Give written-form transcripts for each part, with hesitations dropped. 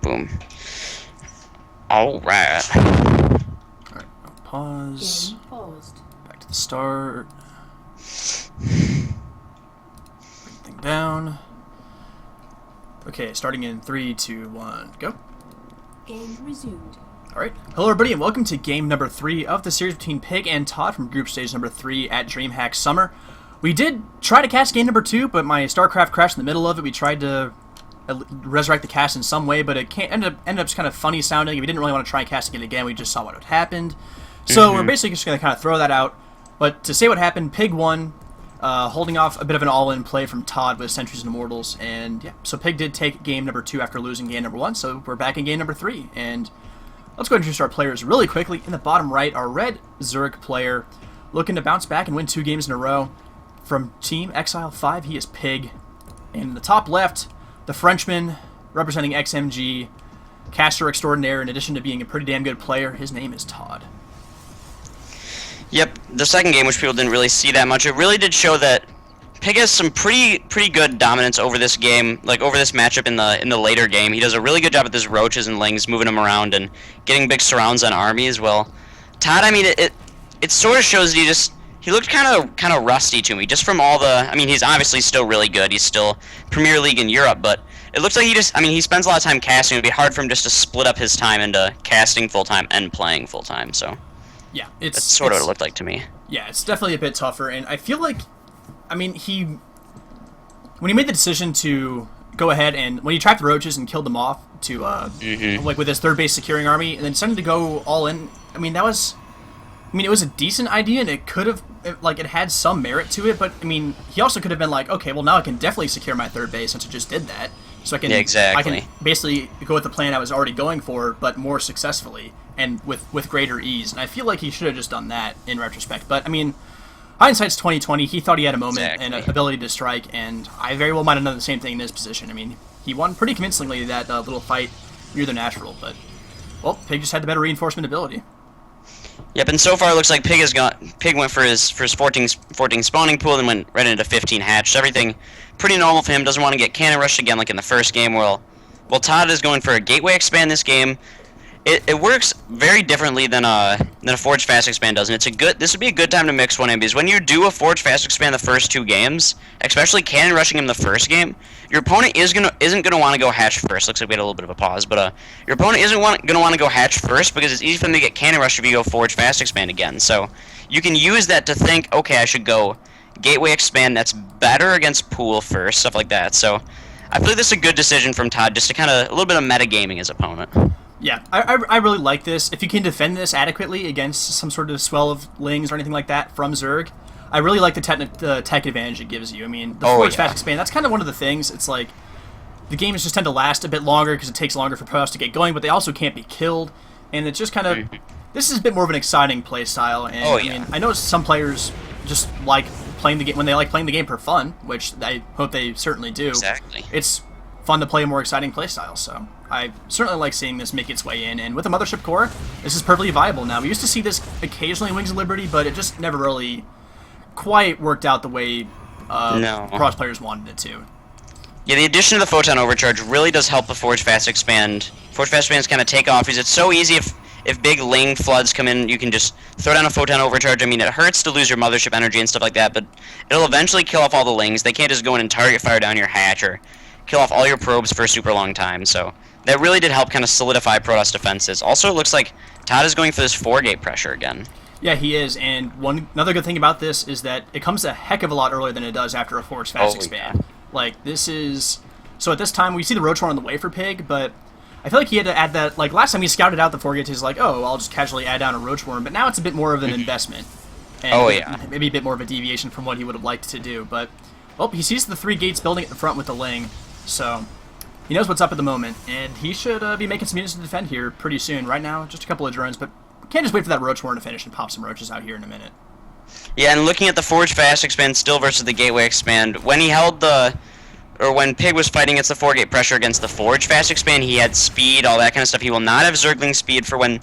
boom, boom. Alright. Alright, pause. Game paused. Back to the start. Bring thing down. Okay, starting in 3, 2, 1, go. Game resumed. Alright, hello everybody and welcome to game number 3 of the series between Pig and ToD from group stage number 3 at Dreamhack Summer. We did try to cast game number 2, but my StarCraft crashed in the middle of it. We tried to resurrect the cast in some way, but it ended up just kind of funny sounding. We didn't really want to try casting it again. We just saw what had happened. So we're basically just going to kind of throw that out. But to say what happened, Pig won, holding off a bit of an all-in play from ToD with Sentries and Immortals. And yeah, so Pig did take game number 2 after losing game number 1, so we're back in game number 3. And let's go ahead and introduce our players really quickly. In the bottom right, our red Zerg player looking to bounce back and win 2 games in a row. From Team Exile 5, he is Pig. And in the top left, the Frenchman representing XMG, caster extraordinaire, in addition to being a pretty damn good player, his name is ToD. Yep, the second game, which people didn't really see that much, it really did show that Pig has some pretty good dominance over this game, like over this matchup in the later game. He does a really good job with his roaches and lings, moving them around and getting big surrounds on armies. Well, ToD, I mean, it sort of shows that he looked kind of rusty to me, just from all the. I mean, he's obviously still really good. He's still Premier League in Europe, but it looks like he spends a lot of time casting. It'd be hard for him just to split up his time into casting full time and playing full time. So yeah, that's sort of what it looked like to me. Yeah, it's definitely a bit tougher, and I feel like, I mean, when he made the decision to go ahead and when he trapped the roaches and killed them off to like with his third base securing army, and then decided to go all in. I mean, it was a decent idea, and it could have, it had some merit to it, but, I mean, he also could have been like, okay, well, now I can definitely secure my third base since I just did that. So I can, I can basically go with the plan I was already going for, but more successfully, and with greater ease. And I feel like he should have just done that in retrospect. But, I mean, hindsight's 20/20. He thought he had a moment and an ability to strike, and I very well might have done the same thing in his position. I mean, he won pretty convincingly that little fight near the natural, but, well, Pig just had the better reinforcement ability. Yep, and so far it looks like Pig went for his 14 spawning pool and went right into 15 hatch. So everything pretty normal for him. Doesn't want to get cannon rushed again like in the first game. Well, ToD is going for a gateway expand this game. It works very differently than a Forge Fast Expand does, and this would be a good time to mix one in, because when you do a Forge Fast Expand the first 2 games, especially cannon rushing him the first game, your opponent isn't gonna want to go hatch first. Looks like we had a little bit of a pause, but your opponent isn't gonna want to go hatch first because it's easy for them to get cannon rushed if you go Forge Fast Expand again. So you can use that to think, okay, I should go Gateway Expand. That's better against pool first, stuff like that. So I feel like this is a good decision from ToD, just to kind of a little bit of metagaming his opponent. Yeah, I really like this. If you can defend this adequately against some sort of swell of lings or anything like that from Zerg, I really like the tech advantage it gives you. I mean, the Forge Fast Expand, that's kind of one of the things. It's like, the games just tend to last a bit longer because it takes longer for pros to get going, but they also can't be killed. And it's just kind of, this is a bit more of an exciting play style. And I mean, I know some players just like playing the game, when they like playing the game for fun, which I hope they certainly do. Exactly. It's fun to play a more exciting playstyle, so I certainly like seeing this make its way in, and with a Mothership Core, this is perfectly viable now. We used to see this occasionally in Wings of Liberty, but it just never really quite worked out the way cross players wanted it to. Yeah, the addition of the Photon Overcharge really does help the Forge Fast Expand. Forge Fast Expands kind of take off, because it's so easy if big Ling floods come in, you can just throw down a Photon Overcharge. I mean, it hurts to lose your Mothership energy and stuff like that, but it'll eventually kill off all the Lings. They can't just go in and target fire down your hatch or kill off all your probes for a super long time, so that really did help kind of solidify Protoss defenses. Also, it looks like ToD is going for this 4-gate pressure again. Yeah, he is, and another good thing about this is that it comes a heck of a lot earlier than it does after a Forge Fast Expand. Yeah. Like, this is... So at this time, we see the Roach War on the way for Pig, but I feel like he had to add that... Like, last time he scouted out the 4-gate, he's like, oh, I'll just casually add down a Roach Worm, but now it's a bit more of an investment. And maybe a bit more of a deviation from what he would have liked to do, but... Well, he sees the 3 gates building at the front with the Ling, so he knows what's up at the moment, and he should be making some units to defend here pretty soon. Right now, just a couple of drones, but can't just wait for that Roach Warren to finish and pop some roaches out here in a minute. Yeah, and looking at the Forge Fast Expand still versus the Gateway Expand, when when Pig was fighting against the 4-gate pressure against the Forge Fast Expand, he had speed, all that kind of stuff. He will not have Zergling speed for when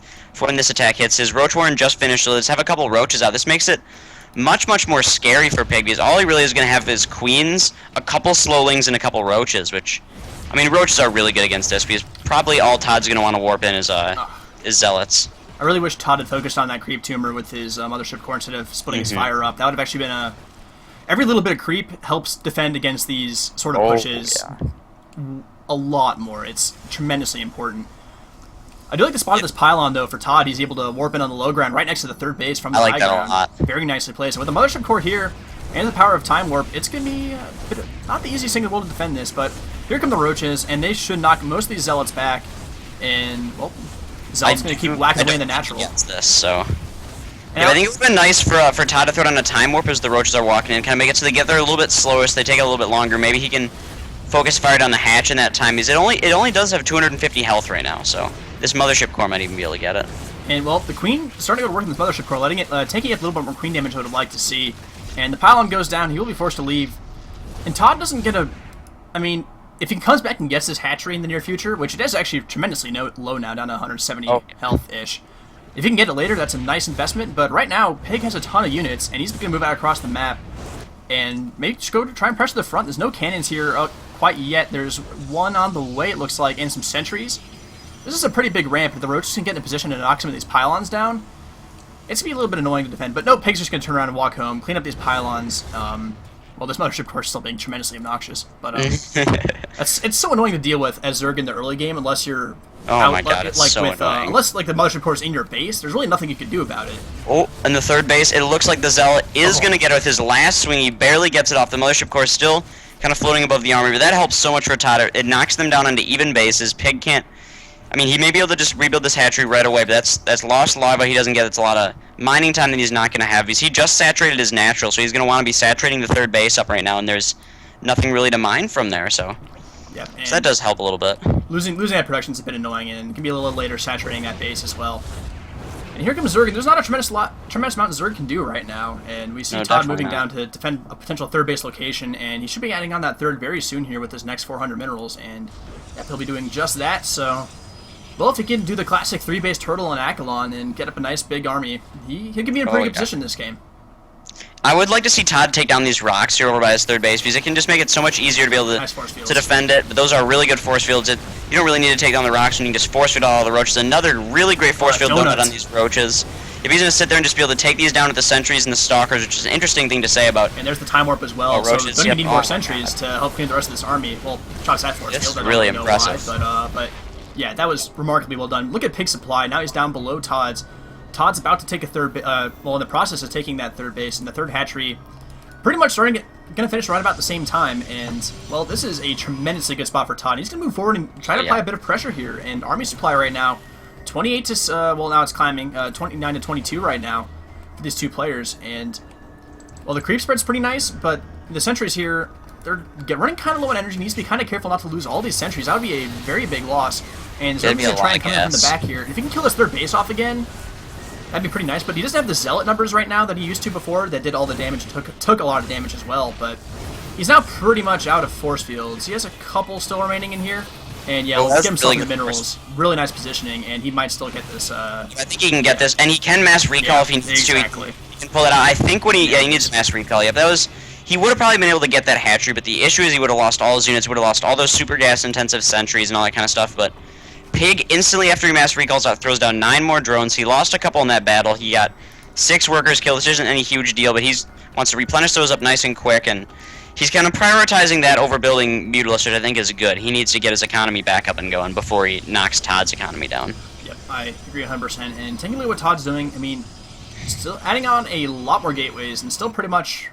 this attack hits. His Roach Warren just finished, so let's have a couple roaches out. This makes it much more scary for Pig, because all he really is going to have is queens, a couple slowlings, and a couple roaches, which I mean, roaches are really good against this because probably all Todd's going to want to warp in is zealots. I really wish Todd had focused on that creep tumor with his mothership core instead of splitting his fire up. That would have actually been every little bit of creep helps defend against these sort of pushes a lot more. It's tremendously important. I do like the spot of this pylon, though, for Todd. He's able to warp in on the low ground right next to the third base from the high ground. I like that a lot. Very nicely placed. And with the mothership core here and the power of time warp, it's going to be not the easiest thing in the world to defend this, but here come the roaches, and they should knock most of these zealots back. And, well, Zealot's going to keep whacking away in the natural. Against this, so... Yeah, I think it would have been nice for Todd to throw down a time warp as the roaches are walking in, kind of make it so they get there a little bit slower, so they take it a little bit longer. Maybe he can focus fire down the hatch in that time, because it only does have 250 health right now, so this mothership core might even be able to get it. And, well, the queen starting to go to work in this mothership core, letting it, taking it a little bit more queen damage I would have liked to see. And the pylon goes down, he will be forced to leave. And Todd doesn't get I mean, if he comes back and gets this hatchery in the near future, which it is actually tremendously low now, down to 170 health-ish. If he can get it later, that's a nice investment, but right now, Pig has a ton of units, and he's going to move out across the map, and maybe just go to try and pressure the front. There's no cannons here quite yet. There's one on the way, it looks like, and some sentries. This is a pretty big ramp. If the roaches can get in a position to knock some of these pylons down, it's going to be a little bit annoying to defend, but no, Pig's just going to turn around and walk home, clean up these pylons. Well, this mothership core is still being tremendously obnoxious, but it's so annoying to deal with as Zerg in the early game unless you're unless like the mothership core is in your base. There's really nothing you can do about it. Oh, and the third base, it looks like the Zealot is going to get it with his last swing. He barely gets it off. The mothership core is still kind of floating above the army, but that helps so much for Todd. It knocks them down onto even bases. Pig can't... I mean, he may be able to just rebuild this hatchery right away, but that's lost lava he doesn't get. It's a lot of mining time that he's not going to have. Because he just saturated his natural, so he's going to want to be saturating the third base up right now, and there's nothing really to mine from there, so... Yeah, so that does help a little bit. Losing that production's a bit annoying, and it can be a little later saturating that base as well. And here comes Zerg, and there's not a tremendous amount Zerg can do right now, and we see Todd moving down to defend a potential third base location, and he should be adding on that third very soon here with his next 400 minerals, and yep, he'll be doing just that, so... Well, if he can do the classic 3-base turtle and Accolon and get up a nice big army, he can be in a pretty good position this game. I would like to see Todd take down these rocks here over by his third base, because it can just make it so much easier to be able to defend it. But those are really good force fields. You don't really need to take down the rocks, and you can just force field all the roaches. Another really great force field donut on these roaches. If he's going to sit there and just be able to take these down with the sentries and the stalkers, which is an interesting thing to say about... And there's the time warp as well, so we're going to need more sentries to help clean the rest of this army. Well, Chuck's that force field. It's really impressive. But yeah, that was remarkably well done. Look at Pig's supply. Now he's down below Todd's. Todd's about to take a third... well, in the process of taking that third base, and the third hatchery... Pretty much going to finish right about the same time, and, well, this is a tremendously good spot for Todd. He's going to move forward and try to apply a bit of pressure here, and army supply right now, 28 to, well, now it's climbing, 29 to 22 right now for these two players, and, well, the creep spread's pretty nice, but the sentries here, they're running kind of low on energy. He needs to be kind of careful not to lose all these sentries. That would be a very big loss, and Zerg's going to try and come in from the back here. If he can kill this third base off again, that'd be pretty nice, but he doesn't have the zealot numbers right now that he used to before that did all the damage, took a lot of damage as well, but he's now pretty much out of force fields. He has a couple still remaining in here, and yeah, let's get himself the minerals. Really nice positioning, and he might still get this. I think he can get this, and he can mass recall if he needs to. He can pull it out. I think when he needs mass recall. Yeah, he would have probably been able to get that hatchery, but the issue is he would have lost all his units, would have lost all those super gas intensive sentries and all that kind of stuff, but Pig, instantly after he mass recalls out, throws down 9 more drones. He lost a couple in that battle. He got 6 workers killed, which isn't any huge deal, but he wants to replenish those up nice and quick, and he's kind of prioritizing that over building Mutalisk, which I think is good. He needs to get his economy back up and going before he knocks Todd's economy down. Yep, I agree 100%. And technically what Todd's doing, I mean, still adding on a lot more gateways, and still pretty much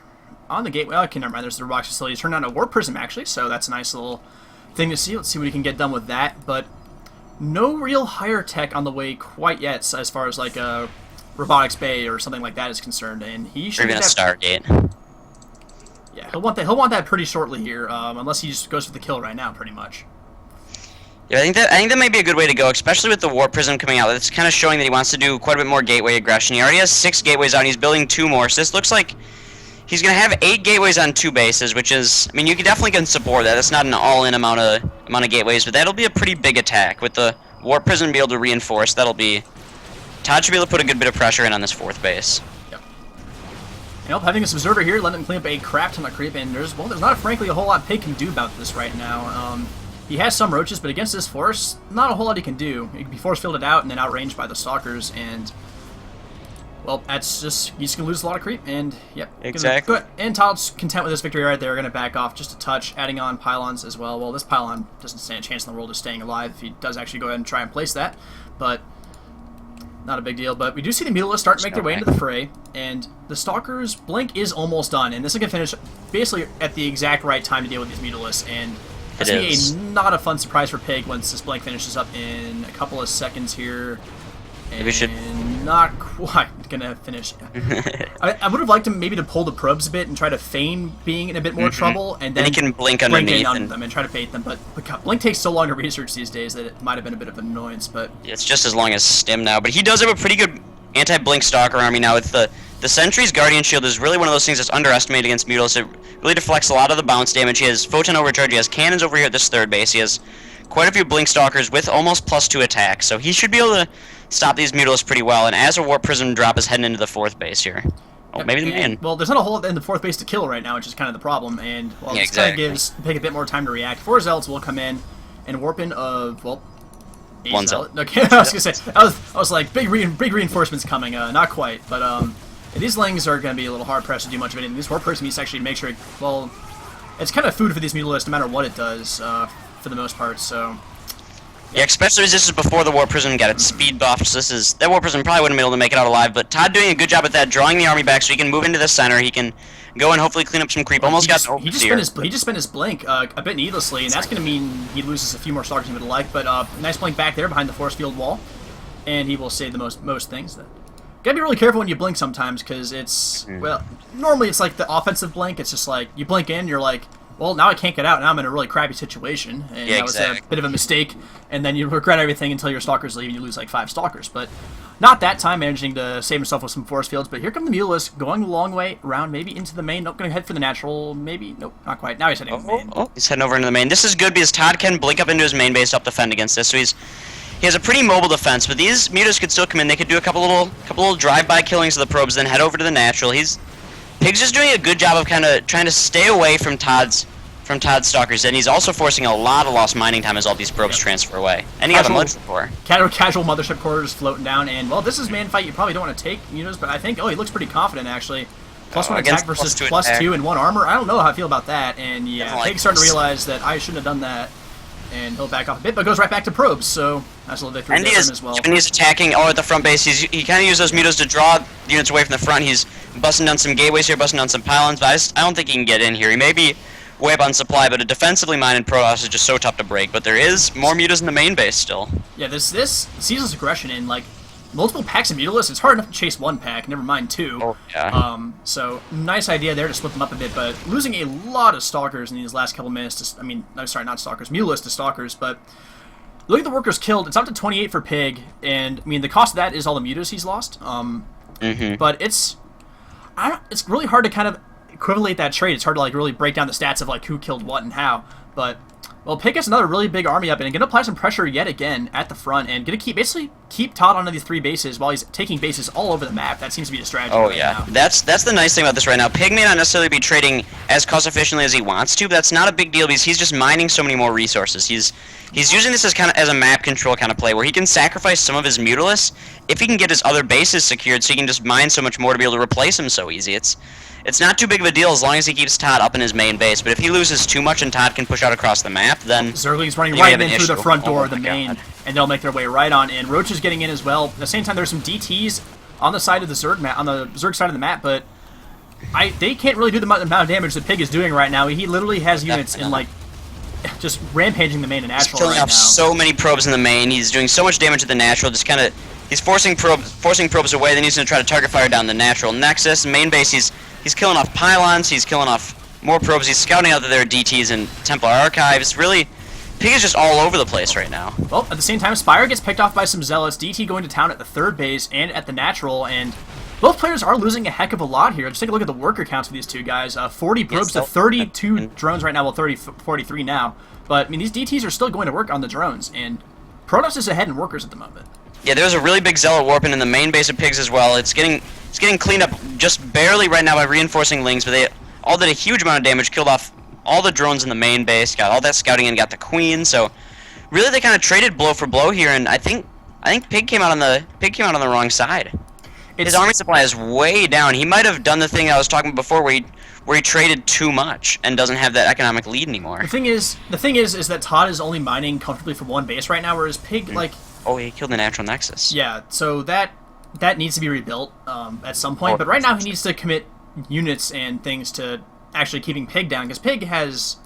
on the gateway. Okay, never mind, there's the Robotics facility. Turned on a Warp Prism, actually, so that's a nice little thing to see. Let's see what he can get done with that, but no real higher tech on the way quite yet, as far as like a robotics bay or something like that is concerned, and he should. Or even a Stargate. Yeah, he'll want that pretty shortly here, unless he just goes for the kill right now, pretty much. Yeah, I think that might be a good way to go, especially with the Warp Prism coming out. It's kind of showing that he wants to do quite a bit more gateway aggression. He already has 6 gateways out, and he's building 2 more. So this looks like he's going to have 8 gateways on 2 bases, which is, I mean, you definitely can support that. That's not an all-in amount of gateways, but that'll be a pretty big attack. With the Warp Prism be able to reinforce, that'll be... Todd should be able to put a good bit of pressure in on this 4th base. Yep. Yep, having this observer here, letting him clean up a crap ton of creep, and there's not frankly a whole lot Pig can do about this right now. he has some roaches, but against this force, not a whole lot he can do. He can be force fielded out and then outranged by the stalkers, and well, that's just he's gonna lose a lot of creep. And yep, exactly. And ToD's content with this victory right there. Gonna back off just a touch, adding on pylons as well. Well, this pylon doesn't stand a chance in the world of staying alive if he does actually go ahead and try and place that, but not a big deal. But we do see the Mutalisks start to make their way into the fray, and the Stalkers' blink is almost done, and this is going to finish basically at the exact right time to deal with these Mutalisks, and that's going to be not a fun surprise for PiG once this blink finishes up in a couple of seconds here. And we should... not quite going to finish. I would have liked him maybe to pull the probes a bit and try to feign being in a bit more trouble, and then he can blink underneath them and try to bait them. But God, blink takes so long to research these days that it might have been a bit of an annoyance. But it's just as long as stim now. But he does have a pretty good anti-blink stalker army now. With the Sentry's Guardian Shield is really one of those things that's underestimated against Mutalisks. It really deflects a lot of the bounce damage. He has Photon Overcharge. He has cannons over here at this third base. He has quite a few blink stalkers with almost +2 attacks. So he should be able to stop these Mutalisks pretty well, and as a Warp Prism drop is heading into the fourth base here. Oh, maybe the main. Well, there's not a whole lot in the fourth base to kill right now, which is kind of the problem, and well, this kind of gives PiG a bit more time to react. 4 Zealots will come in and warp in of, well, 1 Zealot. Okay, I was going to say, I was like, big reinforcements coming, not quite, but these Lings are going to be a little hard-pressed to do much of anything. These Warp Prisms actually make sure, well, it's kind of food for these Mutalisks no matter what it does, for the most part, so... Yeah, especially as this is before the Warp Prism got its speed buffed, so that Warp Prism probably wouldn't be able to make it out alive, but ToD doing a good job at that, drawing the army back so he can move into the center, he can go and hopefully clean up some creep. Almost got he just spent his blink a bit needlessly, and that's going to mean he loses a few more stalkers he would like, but nice blink back there behind the force field wall, and he will save the most things. Gotta be really careful when you blink sometimes, because it's, well, normally it's like the offensive blink, it's just like, you blink in, you're like, well, now I can't get out, now I'm in a really crappy situation, and that was a bit of a mistake, and then you regret everything until your stalkers leave and you lose like 5 stalkers, but not that time, managing to save himself with some force fields. But here come the Mutalisks, going a long way around, maybe into the main. Nope, gonna head for the natural, maybe, nope, not quite. Now he's heading to the main. Oh, he's heading over into the main. This is good because ToD can blink up into his main base to help defend against this, so he has a pretty mobile defense, but these Mutalisks could still come in. They could do a couple little drive-by killings of the probes, then head over to the natural. PiG's just doing a good job of kind of trying to stay away from ToD's stalkers, and he's also forcing a lot of lost mining time as all these probes transfer away. And he got a mothership core. Casual mothership core just floating down, and well, this is man fight you probably don't want to take, Mutas, but I think, he looks pretty confident actually. +1 attack versus +2 and 1 armor. I don't know how I feel about that, and yeah, PiG's starting to realize that I shouldn't have done that, and he'll back off a bit, but goes right back to probes, so that's a little victory there for him as well. And he's attacking at the front base. He kind of uses those Mutas to draw units away from the front. He's busting down some gateways here, busting down some pylons, but I don't think he can get in here. He may be way up on supply, but a defensively minded Protoss is just so tough to break. But there is more Mutas in the main base still. Yeah, this ceaseless aggression in like multiple packs of Mutalisks. It's hard enough to chase 1 pack, never mind 2. Oh yeah. So nice idea there to split them up a bit, but losing a lot of stalkers in these last couple minutes. Not stalkers, Mutalisks to stalkers. But look at the workers killed. It's up to 28 for PiG, and I mean the cost of that is all the Mutas he's lost. But it's really hard to kind of equivalate that trade. It's hard to like really break down the stats of like who killed what and how, but well, PiG gets another really big army up and gonna apply some pressure yet again at the front and gonna basically keep ToD onto these 3 bases while he's taking bases all over the map. That seems to be the strategy. Oh yeah, now. That's the nice thing about this right now. PiG may not necessarily be trading as cost efficiently as he wants to, but that's not a big deal because he's just mining so many more resources. He's using this as a map control kind of play where he can sacrifice some of his Mutalisks if he can get his other bases secured, so he can just mine so much more to be able to replace him so easy. It's not too big of a deal as long as he keeps ToD up in his main base, but if he loses too much and ToD can push out across the map, then Zergling's running right in through the front door of the main, and they'll make their way right on in. Roach is getting in as well. At the same time, there's some DTs on the side of the Zerg map, on the Zerg side of the map, but they can't really do the amount of damage that PiG is doing right now. He literally has units in like just rampaging the main and natural. He's killing off so many probes in the main. He's doing so much damage to the natural. Just kind of he's forcing probes away. Then he's going to try to target fire down the natural nexus. Main base, he's killing off pylons. He's killing off more probes. He's scouting out that there are DTs and Templar archives. Really, PiG is just all over the place right now. Well, at the same time, Spire gets picked off by some Zealots. DT going to town at the 3rd base and at the natural, and both players are losing a heck of a lot here. Just take a look at the worker counts for these two guys. 40 probes to 32 drones right now, well 43 now. But I mean, these DTs are still going to work on the drones, and Protoss is ahead in workers at the moment. Yeah, there's a really big Zealot warping in the main base of PiGs as well. It's getting cleaned up just barely right now by reinforcing Lings, but they all did a huge amount of damage, killed off all the drones in the main base, got all that scouting, and got the queen. So really, they kind of traded blow for blow here, and I think Pig came out on the wrong side. His army supply is way down. He might have done the thing I was talking about before, where he traded too much and doesn't have that economic lead anymore. The thing is that ToD is only mining comfortably from one base right now, whereas Pig he killed the natural nexus. Yeah, so that needs to be rebuilt at some point. But right now he needs to commit units and things to actually keeping Pig down, because Pig has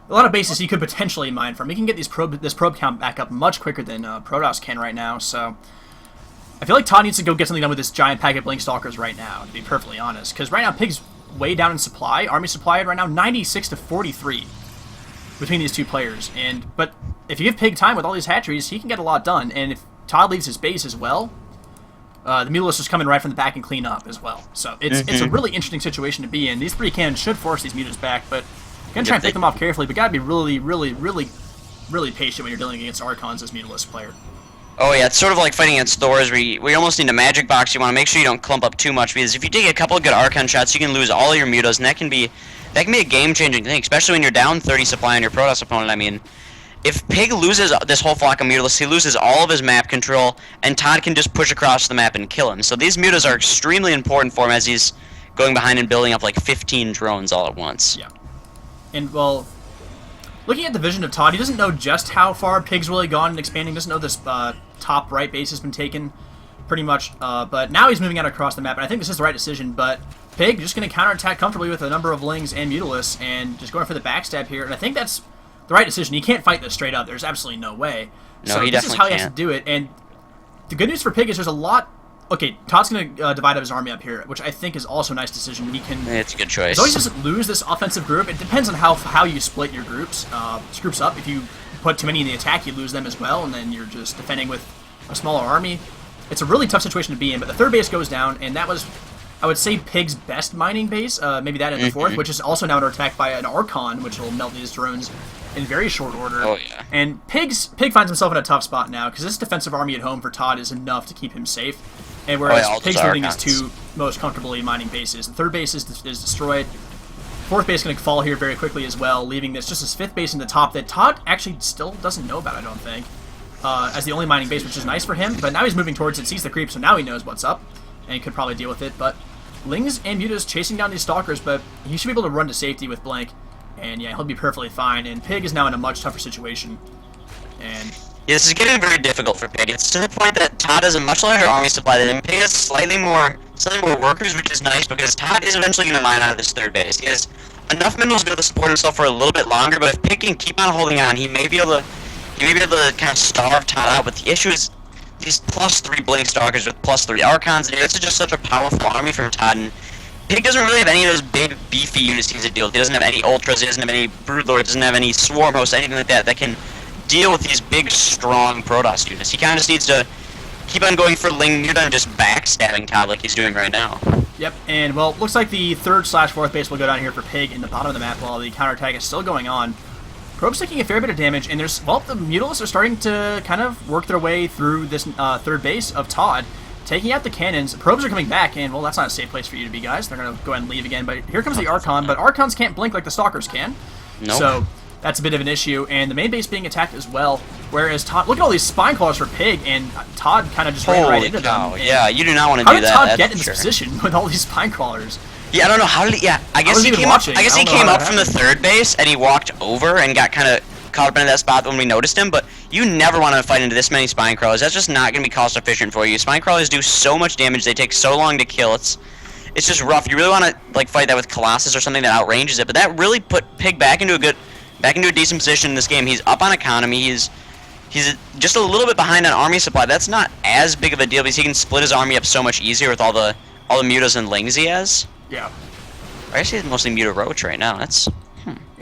a lot of bases he could potentially mine from. He can get this probe count back up much quicker than Protoss can right now. So I feel like ToD needs to go get something done with this giant pack of Blink Stalkers right now, to be perfectly honest. Because right now Pig's way down in supply. Army supply right now 96 to 43 between these two players. But if you give Pig time with all these hatcheries, he can get a lot done. And if ToD leaves his base as well, the Mutalisks just come in right from the back and clean up as well. So it's a really interesting situation to be in. These 3 cannons should force these Mutas back, but you're going to try and pick them off carefully, but gotta be really, really, really, really patient when you're dealing against Archons as Mutalisk player. Oh yeah, it's sort of like fighting against Thors, where you almost need a magic box. You want to make sure you don't clump up too much, because if you take a couple of good Archon shots, you can lose all your Mutas, and that can be a game-changing thing, especially when you're down 30 supply on your Protoss opponent. I mean, if Pig loses this whole flock of Mutalisks, he loses all of his map control, and ToD can just push across the map and kill him. So these Mutas are extremely important for him as he's going behind and building up like 15 drones all at once. Yeah. And, well, looking at the vision of ToD, he doesn't know just how far Pig's really gone and expanding. Doesn't know this top right base has been taken, pretty much. But now he's moving out across the map, and I think this is the right decision. But Pig just going to counterattack comfortably with a number of Lings and Mutalisks, and just going for the backstab here. And I think that's the right decision. He can't fight this straight up. There's absolutely no way. No, so he this definitely is how he can't. has to do it. And the good news for Pig is there's a lot. Okay, ToD's going to divide up his army up here, which I think is also a nice decision. He can. It's a good choice. As long as he doesn't lose this offensive group, it depends on how you split your groups up. If you put too many in the attack, you lose them as well, and then you're just defending with a smaller army. It's a really tough situation to be in, but the third base goes down, and that was, I would say, Pig's best mining base, maybe that in the fourth, which is also now under attack by an Archon, which will melt these drones in very short order. Oh, yeah. And Pig finds himself in a tough spot now, because this defensive army at home for ToD is enough to keep him safe. And whereas Pig's looting his 2 most comfortably mining bases. The third base is destroyed. Fourth base is going to fall here very quickly as well, leaving this just his 5th base in the top that ToD actually still doesn't know about, I don't think, as the only mining base, which is nice for him. But now he's moving towards it, sees the creep, so now he knows what's up, and could probably deal with it. But Lings and Mutas chasing down these Stalkers, but he should be able to run to safety with Blank, and yeah, he'll be perfectly fine. And Pig is now in a much tougher situation. And yeah, this is getting very difficult for Pig. It's to the point that ToD has a much larger army supply than him. Pig has slightly more workers, which is nice, because ToD is eventually going to mine out of this third base. He has enough minerals to be able to support himself for a little bit longer, but if Pig can keep on holding on, he may be able to kind of starve ToD out. But the issue is these +3 Blink Stalkers with +3 Archons. This is just such a powerful army from ToD, and Pig doesn't really have any of those big, beefy units he needs to deal with. He doesn't have any Ultras, he doesn't have any Broodlords, doesn't have any Swarm Hosts, anything like that can deal with these big, strong Protoss units. He kind of just needs to keep on going for Ling Muta and just backstabbing ToD like he's doing right now. Yep, and well, looks like the 3rd/4th base will go down here for Pig in the bottom of the map while the counterattack is still going on. Probe's taking a fair bit of damage, and the Mutalisks are starting to kind of work their way through this third base of ToD, taking out the cannons. Probes are coming back, and well, that's not a safe place for you to be, guys. They're going to go ahead and leave again, but here comes the Archon, but Archons can't blink like the Stalkers can. Nope. So that's a bit of an issue, and the main base being attacked as well, whereas ToD, look at all these spine claws for Pig, and ToD kind of just ran right into them. Yeah, you do not want to do that. How did ToD get in this position with all these spine crawlers? Yeah, I don't know how did he, I guess he came up from the third base, and he walked over and got kind of caught up into that spot when we noticed him, but you never want to fight into this many spine crawlers. That's just not going to be cost efficient for you. Spine crawlers do so much damage, they take so long to kill. It's just rough. You really want to like fight that with Colossus or something that outranges it, but that really put Pig back into a decent position in this game. He's up on economy. He's just a little bit behind on army supply. That's not as big of a deal because he can split his army up so much easier with all the Mutas and Lings he has. Yeah. I guess he has mostly Muta Roach right now. That's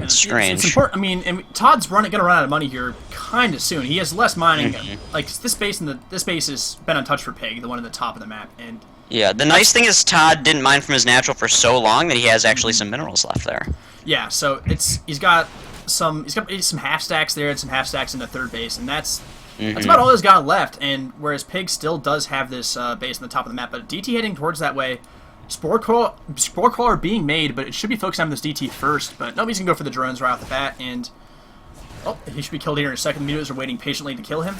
strange. It's important. I mean, and ToD's going to run out of money here kind of soon. He has less mining. Like this base has been untouched for Pig, the one at the top of the map. And yeah, the nice thing is ToD didn't mine from his natural for so long that he has actually some minerals left there. Yeah, so he's got some half stacks there and some half stacks in the third base, and that's about all he's got left. And whereas Pig still does have this base on the top of the map, but DT heading towards that way. Spore Crawler being made, but it should be focused on this DT first. But nobody's going to go for the drones right off the bat. And, oh, he should be killed here in a second. The mutos are waiting patiently to kill him.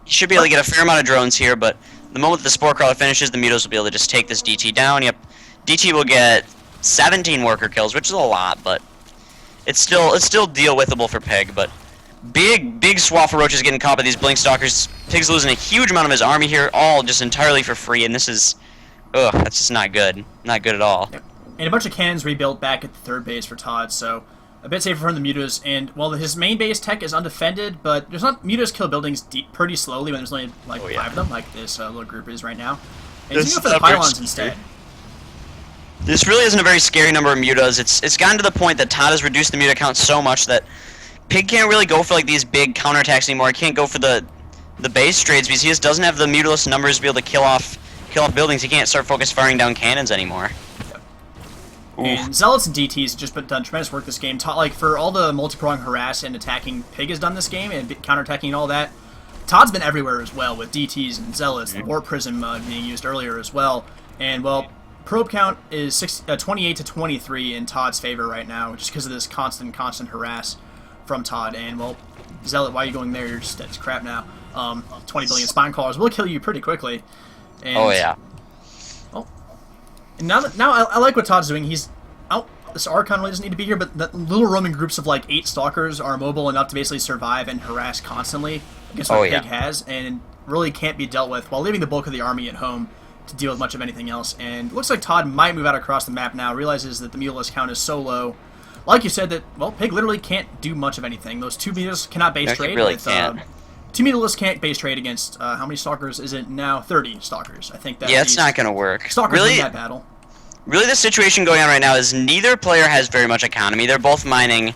He should be able to get a fair amount of drones here, but the moment the Spore Crawler finishes, the mutos will be able to just take this DT down. Yep, DT will get 17 worker kills, which is a lot, but it's still deal withable for Pig. But big swath of roaches getting caught by these Blink Stalkers. Pig's losing a huge amount of his army here, all just entirely for free, and this is, ugh, that's just not good. Not good at all. Yep. And a bunch of cannons rebuilt back at the third base for ToD, so a bit safer from the mutas. And while his main base tech is undefended, but there's not mutas kill buildings pretty slowly when there's only like 5 of them, like this little group is right now. And he's going to go for the pylons instead. This really isn't a very scary number of mutas. It's gotten to the point that ToD has reduced the muta count so much that Pig can't really go for like these big counterattacks anymore. He can't go for the base trades because he just doesn't have the mutalist numbers to be able to kill off buildings. He can't start focus firing down cannons anymore. And Zealots and DTs have just done tremendous work this game. Like for all the multi-prong harass and attacking Pig has done this game and counterattacking and all that. ToD's been everywhere as well with DTs and Zealots, the Warp Prism being used earlier as well. And well, probe count is 28 to 23 in ToD's favor right now, just because of this constant harass from ToD. And well, Zealot, why are you going there? You're just that's crap now. 20 billion spine callers will kill you pretty quickly. And, oh yeah. Oh, and now I like what ToD's doing. He's out. This Archon really doesn't need to be here, but the little roaming groups of like 8 stalkers are mobile enough to basically survive and harass constantly against what Pig has, and really can't be dealt with while leaving the bulk of the army at home to deal with much of anything else. And it looks like ToD might move out across the map now. Realizes that the mutalist count is so low. Like you said, that well, Pig literally can't do much of anything. Those 2 mutalists cannot base trade. Really with, can't. 2 mutalists can't base trade against how many stalkers is it now? 30 stalkers. I think that. Yeah, it's not going to work. Stalkers win that battle. Really, the situation going on right now is neither player has very much economy. They're both mining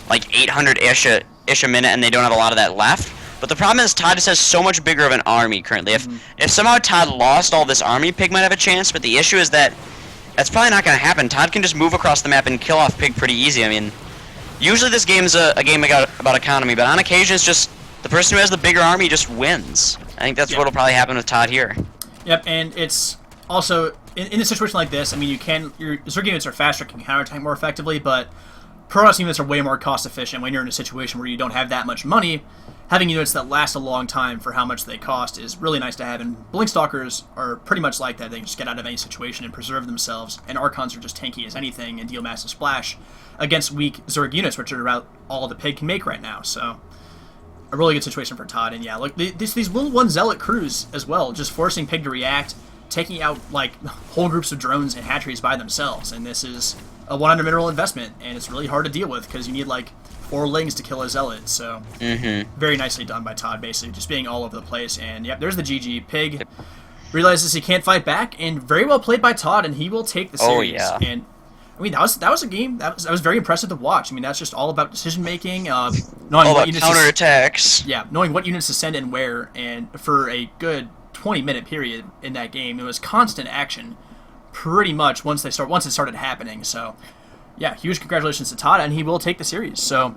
like 800-ish a minute, and they don't have a lot of that left. But the problem is ToD just has so much bigger of an army currently. If somehow ToD lost all this army, Pig might have a chance, but the issue is that that's probably not going to happen. ToD can just move across the map and kill off Pig pretty easy. I mean, usually this game's a game about economy, but on occasion it's just the person who has the bigger army just wins. I think that's what'll probably happen with ToD here. Yep, and it's also in a situation like this. I mean, your Zerg units are faster, can counterattack more effectively, but Protoss units are way more cost efficient when you're in a situation where you don't have that much money. Having units that last a long time for how much they cost is really nice to have, and Blink Stalkers are pretty much like that. They can just get out of any situation and preserve themselves, and Archons are just tanky as anything and deal massive splash against weak Zerg units, which are about all the Pig can make right now. So a really good situation for ToD, and yeah, look, these little one Zealot crews as well, just forcing Pig to react, taking out like whole groups of drones and hatcheries by themselves, and this is a 100 mineral investment, and it's really hard to deal with because you need like 4 lings to kill a Zealot. So very nicely done by ToD, basically just being all over the place. And yep, there's the GG. Pig realizes he can't fight back, and very well played by ToD, and he will take the series. Oh yeah. And I mean, that was a game that was very impressive to watch. I mean, that's just all about decision making, knowing all what about counterattacks. knowing what units to send and where, and for a good 20-minute period in that game, it was constant action, pretty much once it started happening. So, yeah, huge congratulations to ToD, and he will take the series. So,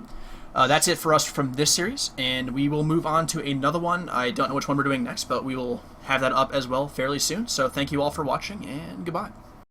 that's it for us from this series, and we will move on to another one. I don't know which one we're doing next, but we will have that up as well fairly soon. So, thank you all for watching, and goodbye.